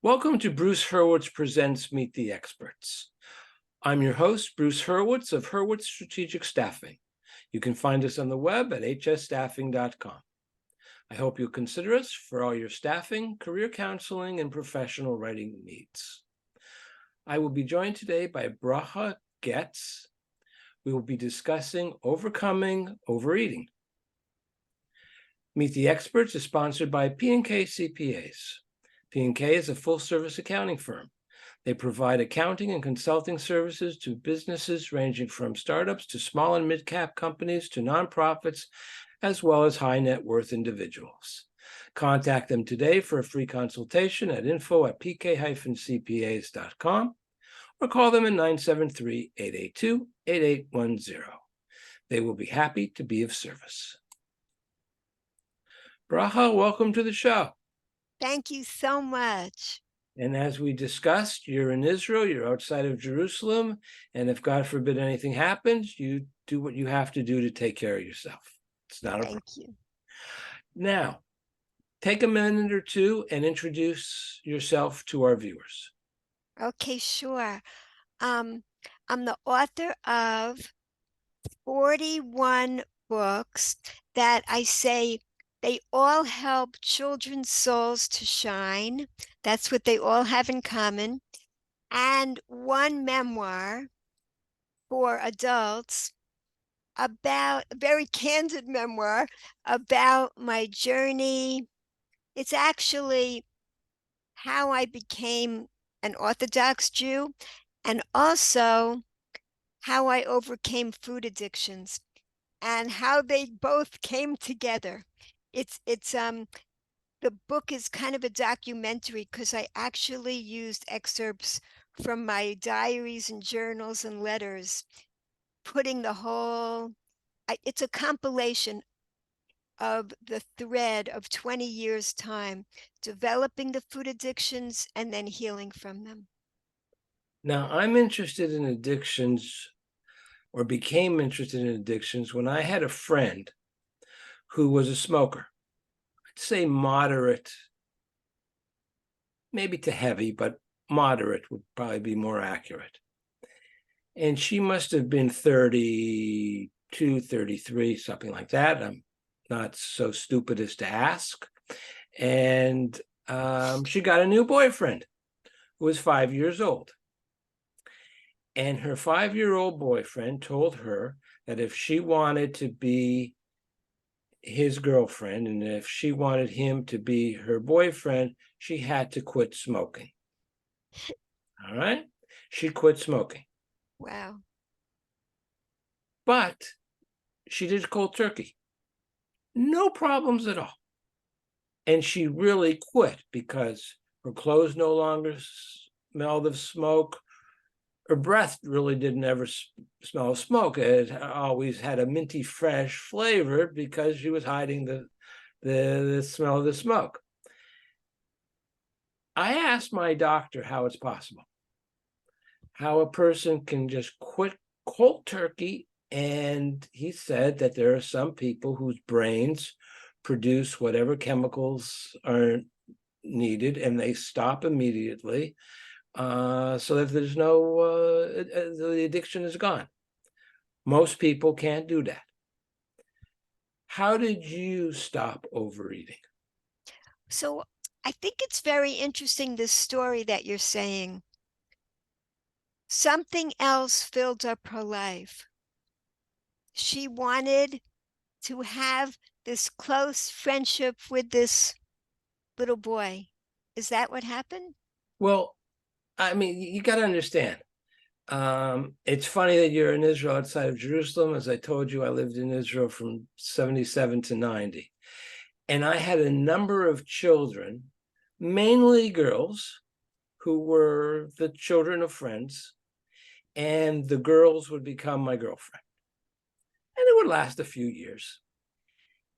Welcome to Bruce Hurwitz Presents Meet the Experts. I'm your host, Bruce Hurwitz of Hurwitz Strategic Staffing. You can find us on the web at hsstaffing.com. I hope you'll consider us for all your staffing, career counseling, and professional writing needs. I will be joined today by Bracha Goetz. We will be discussing overcoming overeating. Meet the Experts is sponsored by P&K CPAs. P&K is a full-service accounting firm. They provide accounting and consulting services to businesses ranging from startups to small and mid-cap companies to nonprofits, as well as high-net-worth individuals. Contact them today for a free consultation at info@pk-cpas.com or call them at 973-882-8810. They will be happy to be of service. Bracha, welcome to the show. Thank you so much. And as we discussed, you're in Israel, you're outside of Jerusalem, and if God forbid anything happens, you do what you have to do to take care of yourself. It's not a problem. Thank you. Now, take a minute or two and introduce yourself to our viewers. Okay, sure. I'm the author of 41 books that I say they all help children's souls to shine. That's what they all have in common. And one memoir for adults about a very candid memoir about my journey. It's actually how I became an Orthodox Jew and also how I overcame food addictions and how they both came together. The book is kind of a documentary because I actually used excerpts from my diaries and journals and letters, putting the whole, it's a compilation of the thread of 20 years' time, developing the food addictions and then healing from them. Now, I'm interested in addictions, or became interested in addictions, when I had a friend who was a smoker. I'd say moderate, maybe to heavy, but moderate would probably be more accurate. And she must have been 32, 33, something like that. I'm not so stupid as to ask. And she got a new boyfriend who was 5 years old. And her 5-year-old boyfriend told her that if she wanted to be his girlfriend and if she wanted him to be her boyfriend, she had to quit smoking. All right? She quit smoking. Wow. But she did cold turkey. No problems at all. And she really quit because her clothes no longer smelled of smoke. Her breath really didn't ever smell of smoke. It always had a minty fresh flavor because she was hiding the smell of the smoke. I asked my doctor how it's possible, how a person can just quit cold turkey, and he said that there are some people whose brains produce whatever chemicals are needed and they stop immediately, so that there's no, the addiction is gone. Most people can't do that. How did you stop overeating? So I think it's very interesting, this story that you're saying. Something else filled up her life. She wanted to have this close friendship with this little boy. Is that what happened? Well, I mean, you got to understand. It's funny that you're in Israel outside of Jerusalem. As I told you, I lived in Israel from 77 to 90. And I had a number of children, mainly girls, who were the children of friends. And the girls would become my girlfriend. And it would last a few years.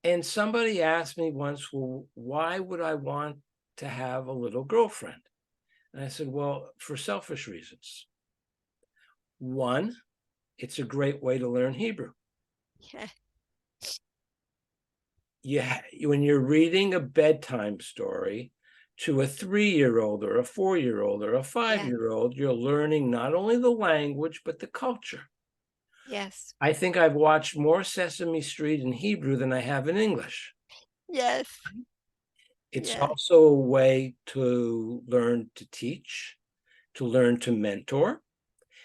And somebody asked me once, well, why would I want to have a little girlfriend? And I said, well, for selfish reasons. One, it's a great way to learn Hebrew. Yeah. When you're reading a bedtime story, to a 3-year-old or a 4-year-old or a 5-year-old, you're learning not only the language, but the culture. Yes. I think I've watched more Sesame Street in Hebrew than I have in English. Yes. It's Yes. also a way to learn to teach, to learn to mentor.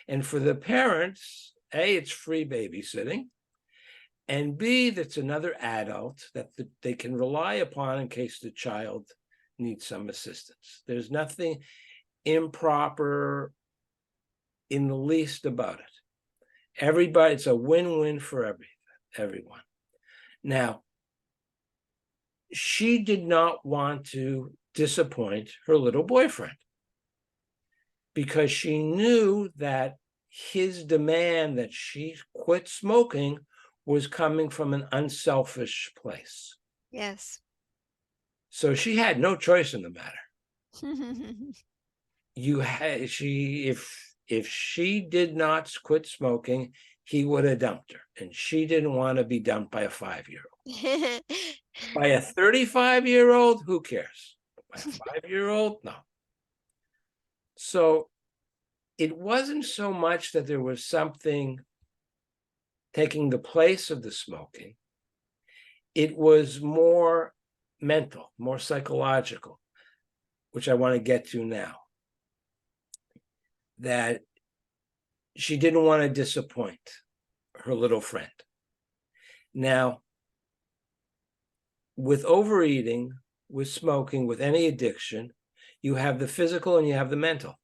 And for the parents, A, it's free babysitting. And B, that's another adult that they can rely upon in case the child needs some assistance. There's nothing improper in the least about it. Everybody, it's a win-win for everyone. Now, she did not want to disappoint her little boyfriend because she knew that his demand that she quit smoking was coming from an unselfish place. Yes. So she had no choice in the matter. If she did not quit smoking, he would have dumped her, and she didn't want to be dumped by a 5-year-old. By a 35-year-old, who cares? By a 5-year-old, no. So it wasn't so much that there was something taking the place of the smoking. It was more mental, more psychological, which I want to get to now. That she didn't want to disappoint her little friend. Now, with overeating, with smoking, with any addiction, you have the physical and you have the mental.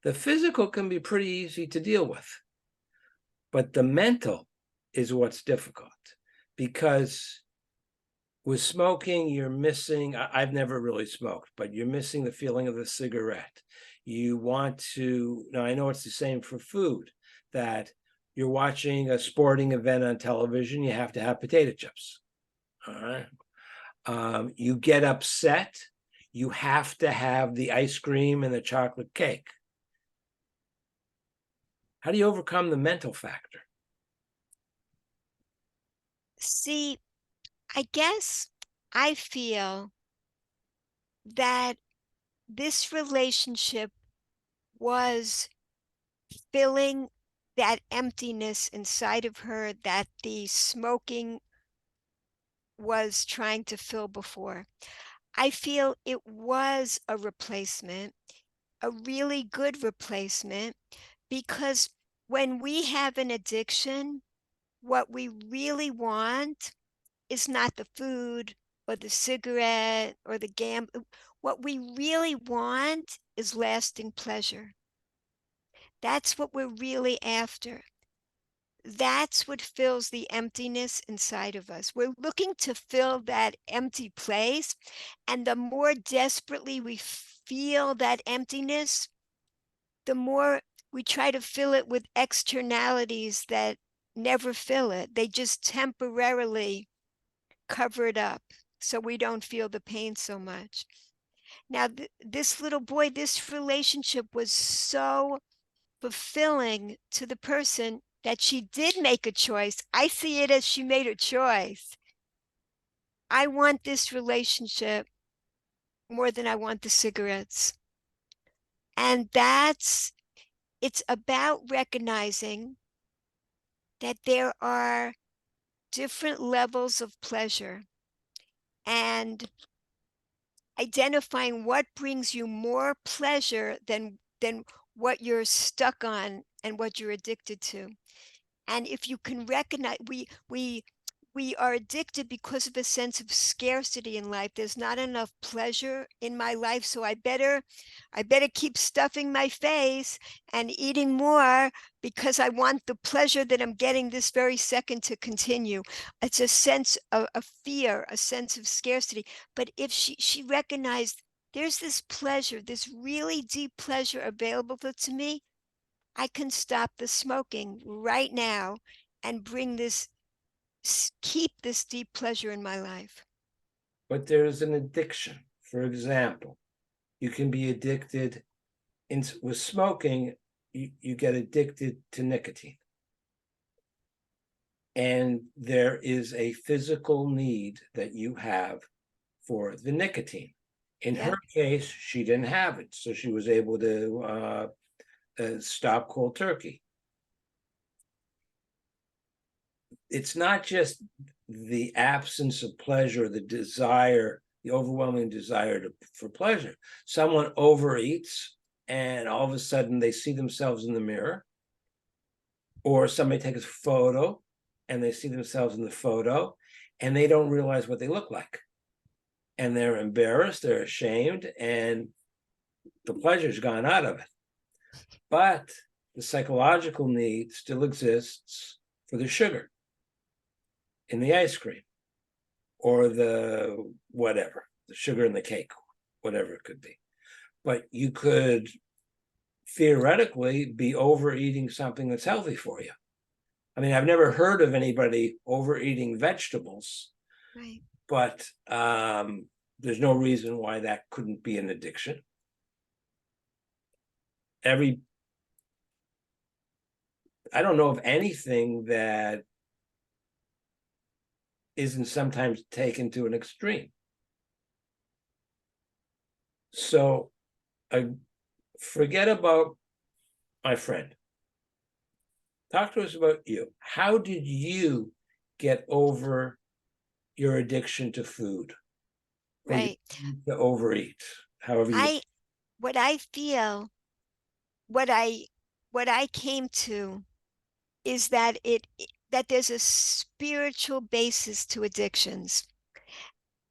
The physical can be pretty easy to deal with, but the mental is what's difficult, because with smoking, you're missing, I've never really smoked, but you're missing the feeling of the cigarette. You want to, now I know it's the same for food, that you're watching a sporting event on television, you have to have potato chips. All right. You get upset, you have to have the ice cream and the chocolate cake. How do you overcome the mental factor? See, I guess I feel that this relationship was filling that emptiness inside of her that the smoking was trying to fill before. I feel it was a replacement, a really good replacement, because when we have an addiction, what we really want is not the food or the cigarette or the gambling. What we really want is lasting pleasure. That's what we're really after. That's what fills the emptiness inside of us. We're looking to fill that empty place, and the more desperately we feel that emptiness, the more we try to fill it with externalities that never fill it. They just temporarily cover it up so we don't feel the pain so much. Now, this little boy, this relationship was so fulfilling to the person that she did make a choice. I see it as she made a choice. I want this relationship more than I want the cigarettes. And it's about recognizing that there are different levels of pleasure and identifying what brings you more pleasure than what you're stuck on and what you're addicted to. And if you can recognize, we are addicted because of a sense of scarcity in life. There's not enough pleasure in my life, so I better keep stuffing my face and eating more because I want the pleasure that I'm getting this very second to continue. It's a sense of fear, a sense of scarcity. But if she recognized there's this pleasure, this really deep pleasure available to me, I can stop the smoking right now and keep this deep pleasure in my life. But there's an addiction. For example, you can be addicted with smoking, you get addicted to nicotine. And there is a physical need that you have for the nicotine. In Yeah. her case, she didn't have it, so she was able to stop cold turkey. It's not just the absence of pleasure, the desire, the overwhelming desire for pleasure. Someone overeats and all of a sudden they see themselves in the mirror, or somebody takes a photo and they see themselves in the photo and they don't realize what they look like. And they're embarrassed, they're ashamed, and the pleasure's gone out of it. But the psychological need still exists for the sugar in the ice cream or the whatever, the sugar in the cake, whatever it could be. But you could theoretically be overeating something that's healthy for you. I mean, I've never heard of anybody overeating vegetables, Right. but there's no reason why that couldn't be an addiction. I don't know of anything that isn't sometimes taken to an extreme. So forget about my friend. Talk to us about you. How did you get over your addiction to food or Right. to overeat? However you. What I feel, what I came to is that that there's a spiritual basis to addictions.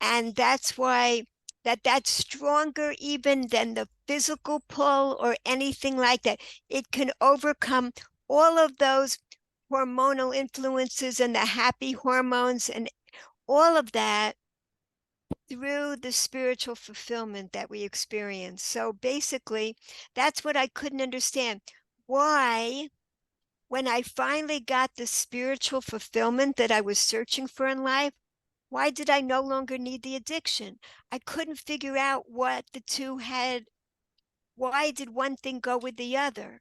And that's why that's stronger even than the physical pull or anything like that. It can overcome all of those hormonal influences and the happy hormones and all of that through the spiritual fulfillment that we experience. So basically, that's what I couldn't understand. Why, when I finally got the spiritual fulfillment that I was searching for in life, why did I no longer need the addiction? I couldn't figure out what the two had. Why did one thing go with the other?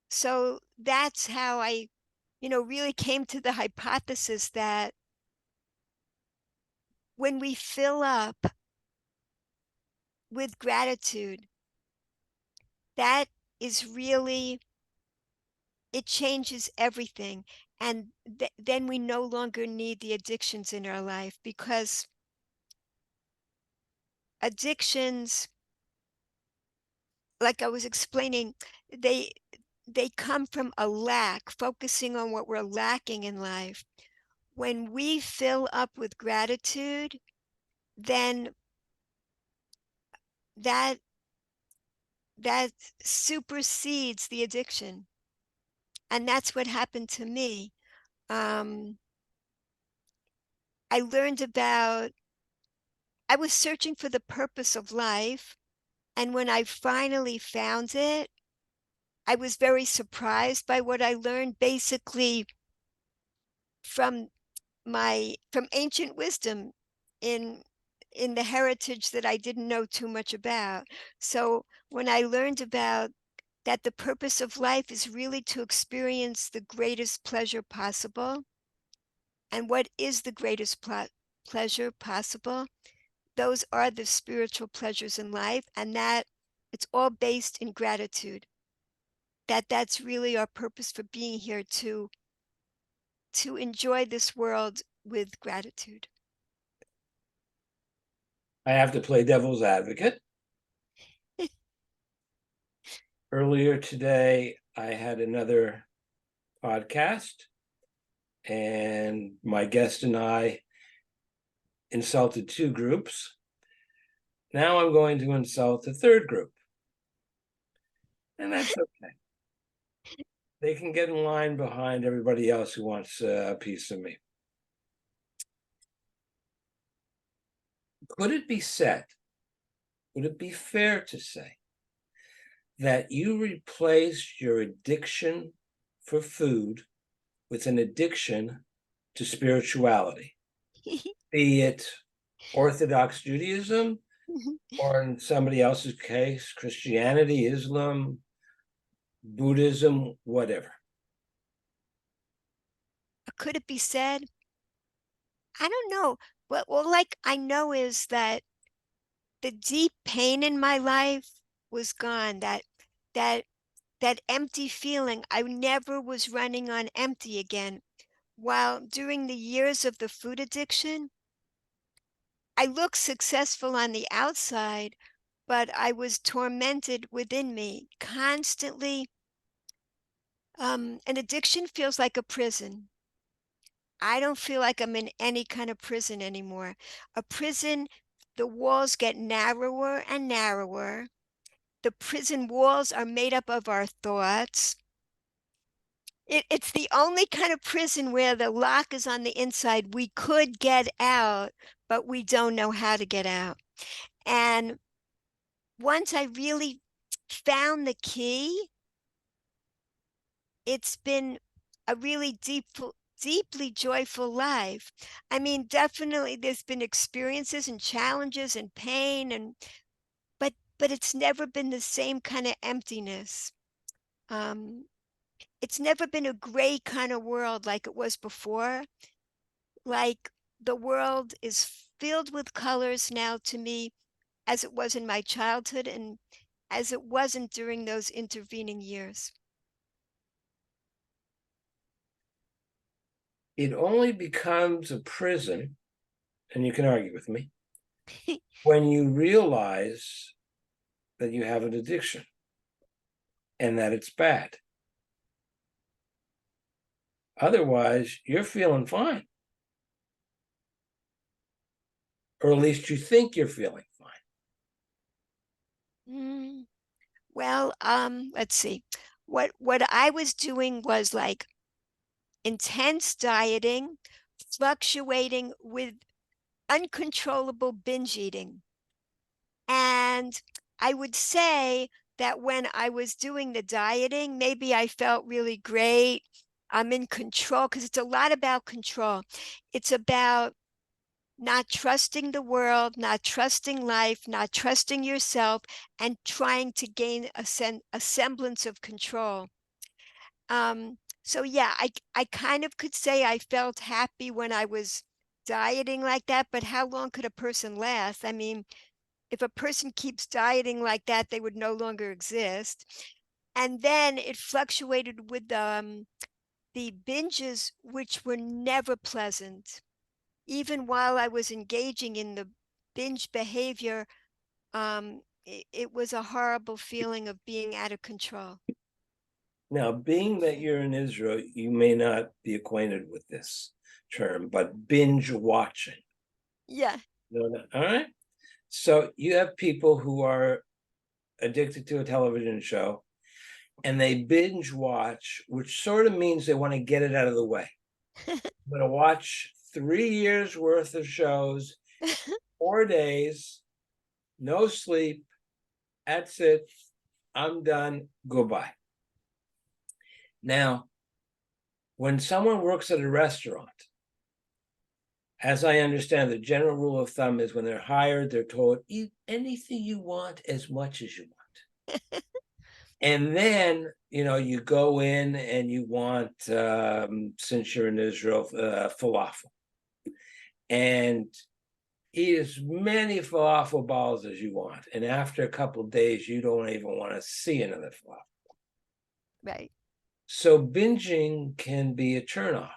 So that's how I, really came to the hypothesis that when we fill up with gratitude, that is really, it changes everything. And then we no longer need the addictions in our life, because addictions, like I was explaining, they they come from a lack, focusing on what we're lacking in life. When we fill up with gratitude, then that that supersedes the addiction. And that's what happened to me. Um, I learned about, I was searching for the purpose of life. And when I finally found it, I was very surprised by what I learned, basically from from ancient wisdom in the heritage that I didn't know too much about. So when I learned about that the purpose of life is really to experience the greatest pleasure possible, and what is the greatest pleasure possible, those are the spiritual pleasures in life, and that it's all based in gratitude. That's really our purpose for being here, to enjoy this world with gratitude. I have to play devil's advocate. Earlier today, I had another podcast, and my guest and I insulted two groups. Now I'm going to insult a third group. And that's okay. They can get in line behind everybody else who wants a piece of me. Could it be said, would it be fair to say that you replaced your addiction for food with an addiction to spirituality, be it Orthodox Judaism, or in somebody else's case, Christianity, Islam, Buddhism, whatever? Could it be said? I don't know. Well, like I know is that the deep pain in my life was gone. That empty feeling. I never was running on empty again. While during the years of the food addiction, I looked successful on the outside, but I was tormented within me constantly. An addiction feels like a prison. I don't feel like I'm in any kind of prison anymore. A prison, the walls get narrower and narrower. The prison walls are made up of our thoughts. It's the only kind of prison where the lock is on the inside. We could get out, but we don't know how to get out. And once I really found the key, it's been a really deeply joyful life. I mean, definitely there's been experiences and challenges and pain but it's never been the same kind of emptiness. It's never been a gray kind of world like it was before. Like the world is filled with colors now to me as it was in my childhood and as it wasn't during those intervening years. It only becomes a prison, and you can argue with me, when you realize that you have an addiction and that it's bad. Otherwise, you're feeling fine. Or at least you think you're feeling fine. Well, let's see. What I was doing was like intense dieting, fluctuating with uncontrollable binge eating. And I would say that when I was doing the dieting, maybe I felt really great. I'm in control because it's a lot about control. It's about not trusting the world, not trusting life, not trusting yourself, and trying to gain a semblance of control. So yeah, I kind of could say I felt happy when I was dieting like that, but how long could a person last? I mean, if a person keeps dieting like that, they would no longer exist. And then it fluctuated with the binges, which were never pleasant. Even while I was engaging in the binge behavior, it was a horrible feeling of being out of control. Now, being that you're in Israel, you may not be acquainted with this term, but binge watching. Yeah. All right. So you have people who are addicted to a television show and they binge watch, which sort of means they want to get it out of the way. I'm going to watch 3 years worth of shows, 4 days, no sleep. That's it. I'm done. Goodbye. Now, when someone works at a restaurant, as I understand, the general rule of thumb is when they're hired, they're told, eat anything you want as much as you want. And then, you go in and you want, since you're in Israel, falafel. And eat as many falafel balls as you want. And after a couple of days, you don't even want to see another falafel. Right. So binging can be a turnoff.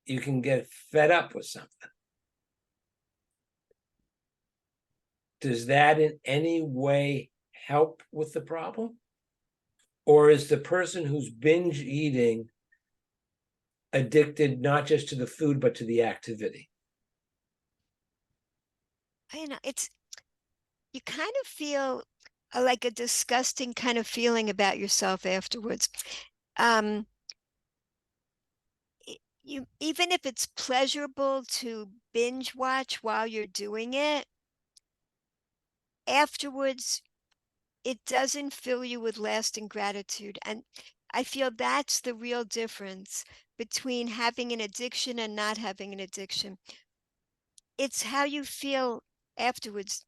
You can get fed up with something. Does that in any way help with the problem? Or is the person who's binge eating addicted not just to the food, but to the activity? You kind of feel like a disgusting kind of feeling about yourself afterwards. Um, even if it's pleasurable to binge watch while you're doing it, afterwards it doesn't fill you with lasting gratitude. And I feel that's the real difference between having an addiction and not having an addiction. It's how you feel afterwards,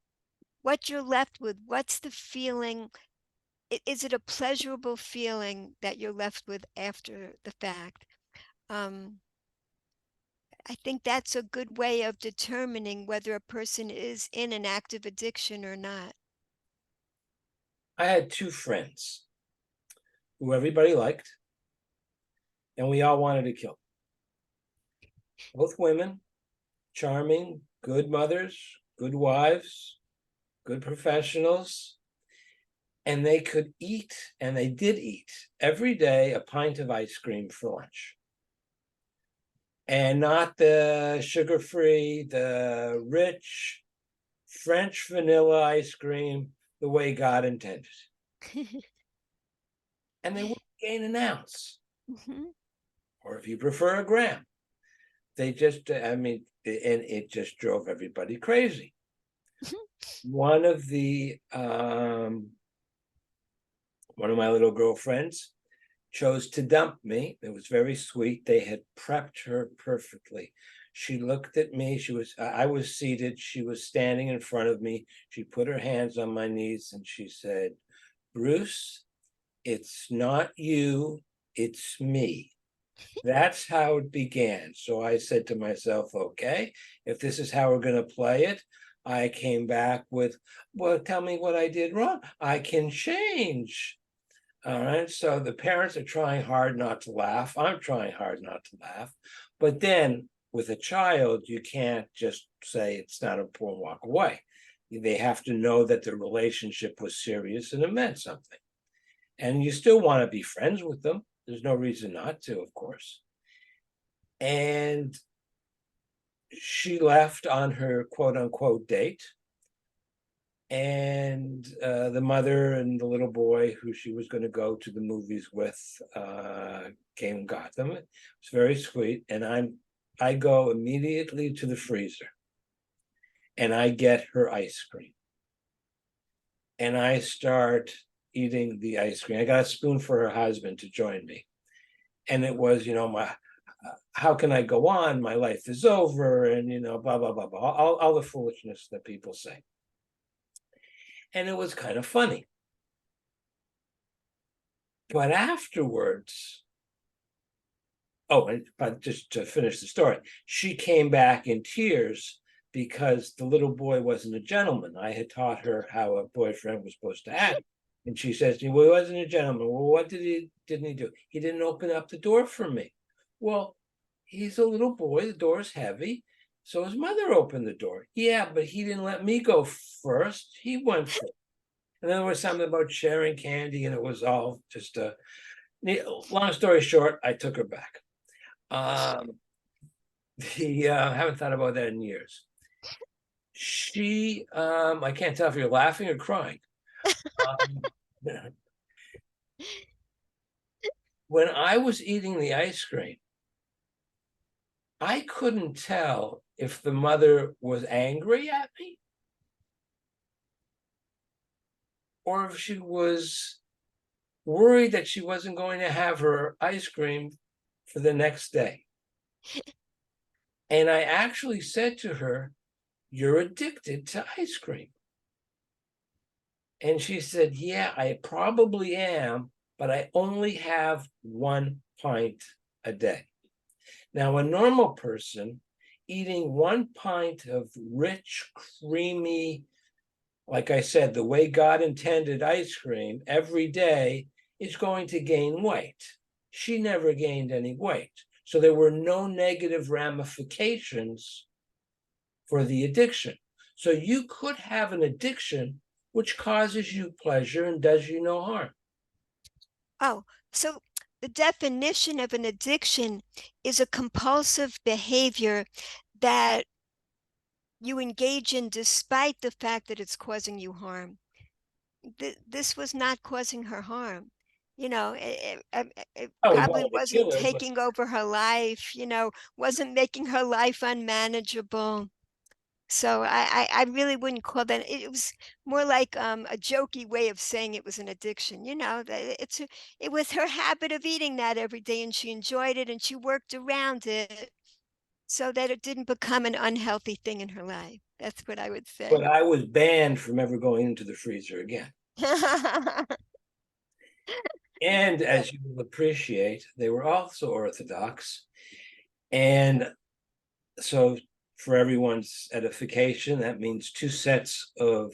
what you're left with, what's the feeling. Is it a pleasurable feeling that you're left with after the fact? I think that's a good way of determining whether a person is in an active addiction or not. I had two friends who everybody liked, and we all wanted to kill them. Both women, charming, good mothers, good wives, good professionals, and they could eat, and they did eat every day a pint of ice cream for lunch. And not the sugar-free, the rich French vanilla ice cream, the way God intended. And they wouldn't gain an ounce, Mhm. or if you prefer, a gram. They just, I mean, and it just drove everybody crazy. One of my little girlfriends chose to dump me. It was very sweet. They had prepped her perfectly. She looked at me. I was seated. She was standing in front of me. She put her hands on my knees and she said, "Bruce, it's not you, it's me." That's how it began. So I said to myself, okay, if this is how we're going to play it, I came back with, well, tell me what I did wrong. I can change. All right. So the parents are trying hard not to laugh. I'm trying hard not to laugh. But then with a child, you can't just say it's not important, walk away. They have to know that the relationship was serious and it meant something. And you still want to be friends with them. There's no reason not to, of course. And she left on her quote unquote date. And the mother and the little boy who she was going to go to the movies with came and got them. It was very sweet. And I go immediately to the freezer and I get her ice cream. And I start eating the ice cream. I got a spoon for her husband to join me. And it was, how can I go on? My life is over, and blah, blah, blah, blah, all the foolishness that people say. And it was kind of funny. But afterwards, but just to finish the story, she came back in tears because the little boy wasn't a gentleman. I had taught her how a boyfriend was supposed to act. And she says to me, well, he wasn't a gentleman. Well, what didn't he do? He didn't open up the door for me. Well, he's a little boy, the door's heavy. So his mother opened the door. Yeah, but he didn't let me go first. He went first. And then there was something about sharing candy, and it was all just long story short, I took her back. I haven't thought about that in years. I can't tell if you're laughing or crying. When I was eating the ice cream, I couldn't tell if the mother was angry at me or if she was worried that she wasn't going to have her ice cream for the next day. And I actually said to her, "You're addicted to ice cream." And she said, "Yeah, I probably am, but I only have 1 pint a day." Now, a normal person eating 1 pint of rich, creamy, like I said, the way God intended ice cream every day is going to gain weight. She never gained any weight. So there were no negative ramifications for the addiction. So you could have an addiction which causes you pleasure and does you no harm. Oh, so the definition of an addiction is a compulsive behavior that you engage in despite the fact that it's causing you harm. This was not causing her harm. It Oh, we probably wanted to wasn't kill her, but taking over her life, wasn't making her life unmanageable. So I really wouldn't call that. It was more like a jokey way of saying it was an addiction. It was her habit of eating that every day, and she enjoyed it, and she worked around it so that it didn't become an unhealthy thing in her life. That's what I would say. I was banned from ever going into the freezer again. And as you will appreciate, they were also Orthodox. And So for everyone's edification, that means 2 sets of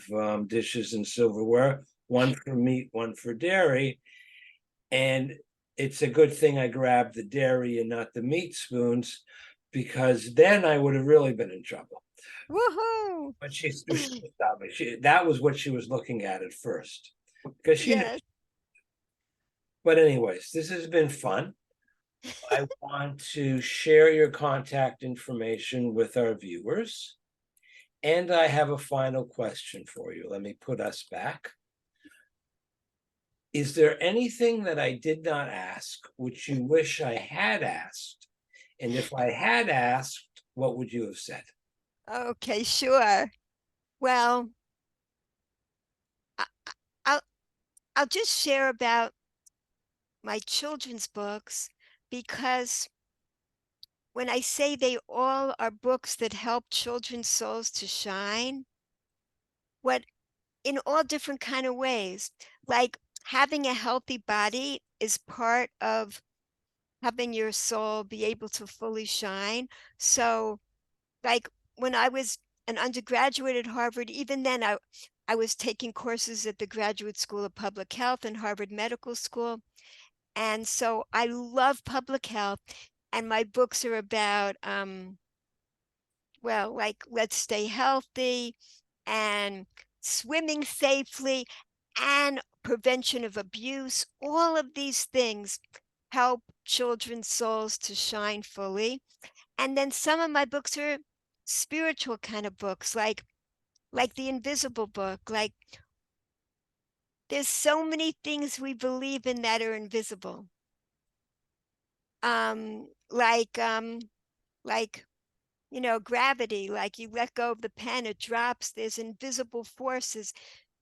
dishes and silverware, one for meat, one for dairy. And it's a good thing I grabbed the dairy and not the meat spoons, because then I would have really been in trouble. Woohoo! But she stopped me. That was what she was looking at first, because she knew. Yes. But anyways, this has been fun. I want to share your contact information with our viewers. And I have a final question for you. Let me put us back. Is there anything that I did not ask which you wish I had asked? And if I had asked, what would you have said? Okay, sure. Well, I, I'll I'll just share about my children's books, because when I say they all are books that help children's souls to shine, what in all different kind of ways, like having a healthy body is part of having your soul be able to fully shine. So, like when I was an undergraduate at Harvard, even then I was taking courses at the Graduate School of Public Health and Harvard Medical School. And so I love public health, and my books are about well, like let's stay healthy and swimming safely and prevention of abuse. All of these things help children's souls to shine fully. And then some of my books are spiritual kind of books, like the Invisible Book. Like there's so many things we believe in that are invisible. Um, like um, like gravity, like you let go of the pen, it drops. There's invisible forces.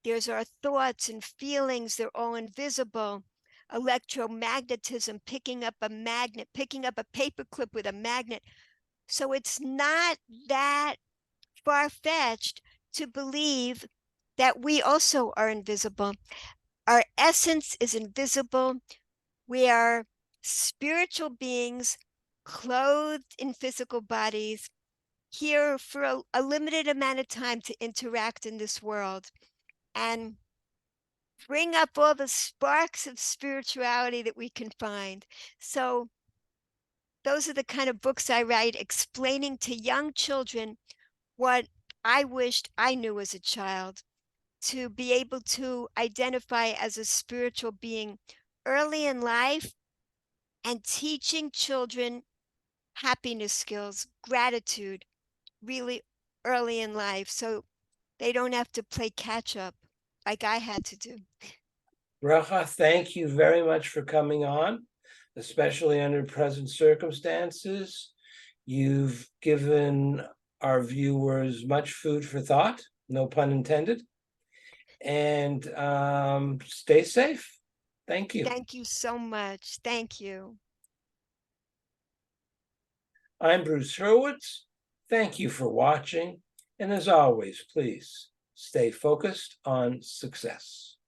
There's our thoughts and feelings, they're all invisible. Electromagnetism, picking up a magnet, picking up a paperclip with a magnet. So it's not that far-fetched to believe that we also are invisible. Our essence is invisible. We are spiritual beings clothed in physical bodies, here for a limited amount of time to interact in this world and bring up all the sparks of spirituality that we can find. So those are the kind of books I write, explaining to young children what I wished I knew as a child, to be able to identify as a spiritual being early in life, and teaching children happiness skills, gratitude, really early in life, so they don't have to play catch up like I had to do. Bracha, thank you very much for coming on, especially under present circumstances. You've given our viewers much food for thought, no pun intended. And stay safe. Thank you. Thank you so much. Thank you. I'm Bruce Hurwitz. Thank you for watching. And as always, please stay focused on success.